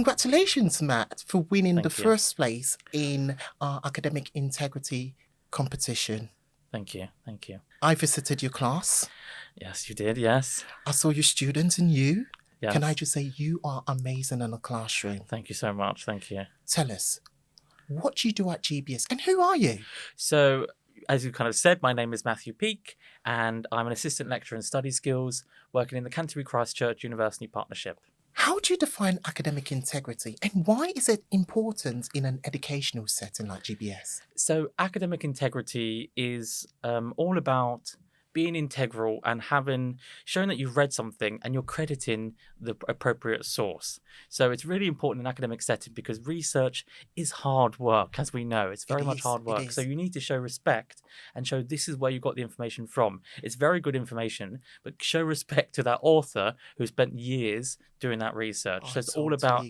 congratulations, Matt, for winning the Thank you. first place in our academic integrity competition. Thank you. Thank you. I visited your class. Yes, you did. Yes. I saw your students and you. Yes. Can I just say you are amazing in a classroom? Thank you so much. Thank you. Tell us, what do you do at GBS and who are you? So, as you kind of said, my name is Matthew Peake, and I'm an assistant lecturer in study skills working in the Canterbury Christchurch University Partnership. How do you define academic integrity and why is it important in an educational setting like GBS? So, academic integrity is all about being integral and showing that you've read something and you're crediting the appropriate source. So it's really important in an academic setting because research is hard work, as we know. It's very much hard work. So you need to show respect and show this is where you got the information from. It's very good information, but show respect to that author who spent years doing that research. So it's all about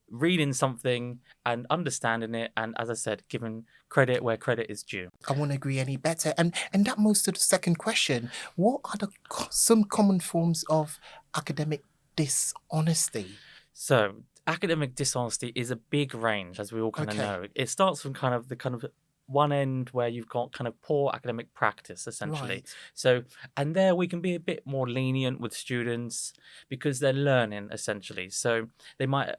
reading something and understanding it, and as I said, giving credit where credit is due. I won't agree any better. And that moves to the second question. What are some common forms of academic dishonesty? So academic dishonesty is a big range, as we all kind of know. It starts from kind of one end where you've got kind of poor academic practice, essentially. Right. So, and there we can be a bit more lenient with students because they're learning, essentially. So they might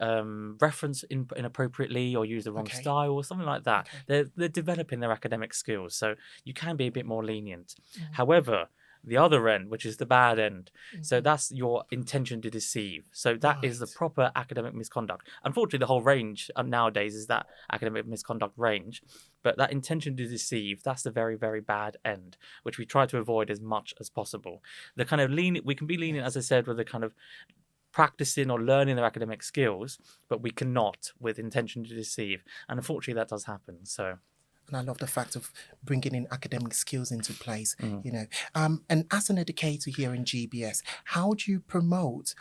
reference inappropriately or use the wrong style or something like that. They're developing their academic skills. So you can be a bit more lenient. However, the other end, which is the bad end. So that's your intention to deceive. So that is the proper academic misconduct. Unfortunately, the whole range nowadays is that academic misconduct range. But that intention to deceive, that's the very, very bad end, which we try to avoid as much as possible. The kind of we can be lenient, as I said, with the kind of practicing or learning their academic skills, but we cannot with intention to deceive. And unfortunately, that does happen. So. And I love the fact of bringing in academic skills into place, you know. And as an educator here in GBS, how do you promote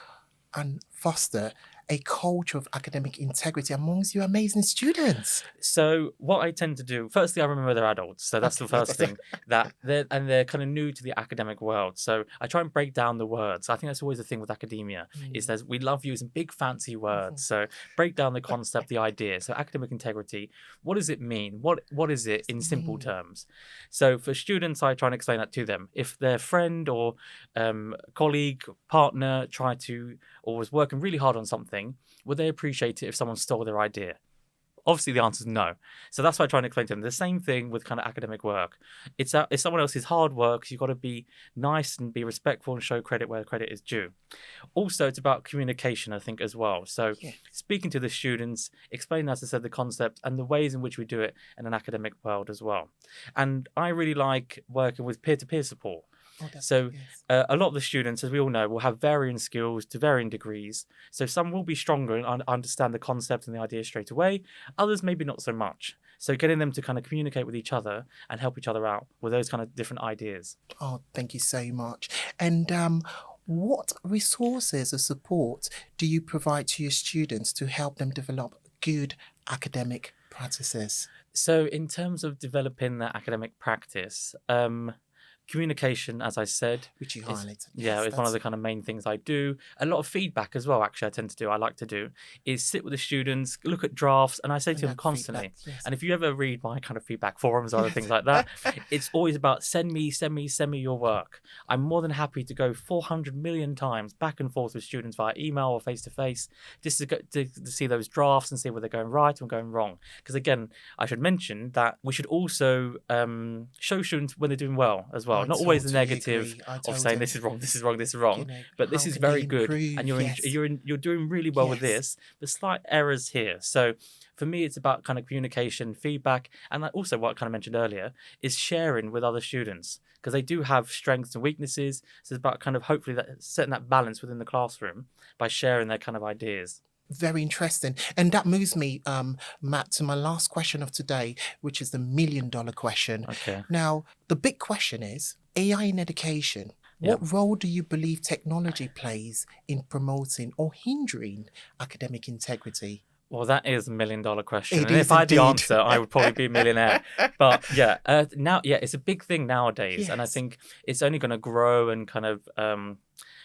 and foster a culture of academic integrity amongst your amazing students? So what I tend to do, firstly, I remember they're adults. So that's the first thing, that they're kind of new to the academic world. So I try and break down the words. I think that's always the thing with academia, is that we love using big fancy words. So break down the concept, the idea. So academic integrity, what does it mean? What is it in simple terms? So for students, I try and explain that to them. If their friend or colleague, partner was working really hard on something, would they appreciate it if someone stole their idea? Obviously, the answer is no. So that's why I try and explain to them. The same thing with kind of academic work. It's someone else's hard work, so you've got to be nice and be respectful and show credit where credit is due. Also, it's about communication, I think, as well. So speaking to the students, explain, as I said, the concept and the ways in which we do it in an academic world as well. And I really like working with peer-to-peer support. So a lot of the students, as we all know, will have varying skills to varying degrees. So some will be stronger and understand the concept and the idea straight away. Others maybe not so much. So getting them to kind of communicate with each other and help each other out with those kind of different ideas. Oh, thank you so much. And what resources or support do you provide to your students to help them develop good academic practices? So in terms of developing their academic practice, communication, as I said, which you highlighted. It's one of the kind of main things I do. A lot of feedback as well, actually, I like to do, is sit with the students, look at drafts, and I say to them constantly, and if you ever read my kind of feedback forums or other things like that, it's always about send me your work. I'm more than happy to go 400 million times back and forth with students via email or face-to-face, just to see those drafts and see where they're going right and going wrong. Because again, I should mention that we should also show students when they're doing well as well. Not always the negative of saying this is wrong, but this is very good, and you're doing really well with this. There's slight errors here. So for me, it's about kind of communication, feedback, and also what I kind of mentioned earlier is sharing with other students, because they do have strengths and weaknesses. So it's about kind of hopefully setting that balance within the classroom by sharing their kind of ideas. Very interesting. And that moves me, Matt, to my last question of today, which is the $1 million question. Okay. Now, the big question is AI in education. What role do you believe technology plays in promoting or hindering academic integrity? Well, that is $1 million question. And if I had the answer, I would probably be a millionaire. But it's a big thing nowadays. And I think it's only going to grow and kind of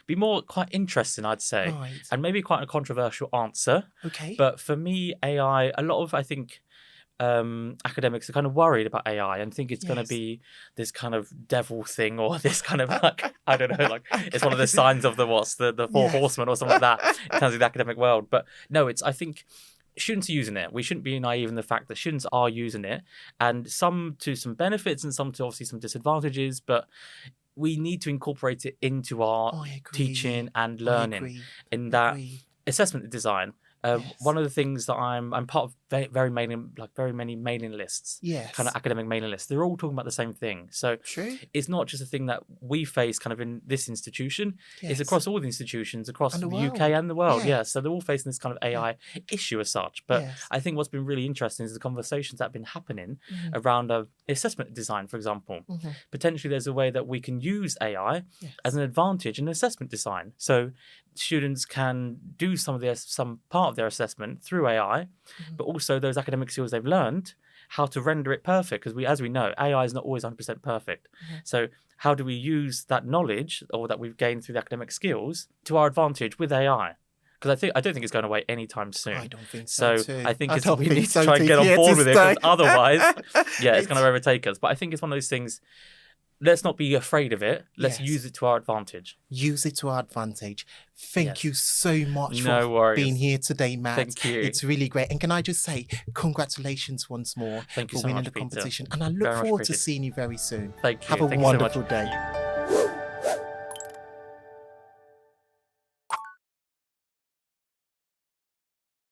be more quite interesting, I'd say, Right. and maybe quite a controversial answer. Okay. But for me, AI, a lot of, I think, academics are kind of worried about AI and think it's going to Yes. be this kind of devil thing, or this kind of like, I don't know, like it's one of the signs of the four Yes. horsemen or something like that in terms of the academic world. But no, I think students are using it. We shouldn't be naive in the fact that students are using it, and some to some benefits and some to obviously some disadvantages, but we need to incorporate it into our I agree. teaching and I learning agree. in that Agree. assessment design. Yes. One of the things that I'm part of very many mailing lists, Yes. kind of academic mailing lists. They're all talking about the same thing. So True. it's not just a thing that we face kind of in this institution. Yes. It's across all the institutions across And the the UK world. and the world. Yeah. Yeah. So they're all facing this kind of AI issue as such. But Yes. I think what's been really interesting is the conversations that have been happening Mhm. around assessment design, for example. Mhm. Potentially there's a way that we can use AI Yes. as an advantage in assessment design. So students can do some part of their assessment through AI, but also those academic skills they've learned, how to render it perfect. Because as we know, AI is not always 100% perfect. So how do we use that knowledge or that we've gained through the academic skills to our advantage with AI? Because I don't think it's going away anytime soon. I don't think so. So too. I think don't we think need so to try and too. get on Here board to with it, because stay. otherwise, it's going to overtake us. But I think it's one of those things. Let's not be afraid of it. Let's Yes. use it to our advantage. Use it to our advantage. Thank Yes. you so much No for worries. being here today, Matt. Thank you. It's really great. And can I just say congratulations once more Thank you for so winning much, the Peter. competition. And I look Very much forward to appreciated. seeing you very soon. Thank you. Have a Thank you so much. wonderful day.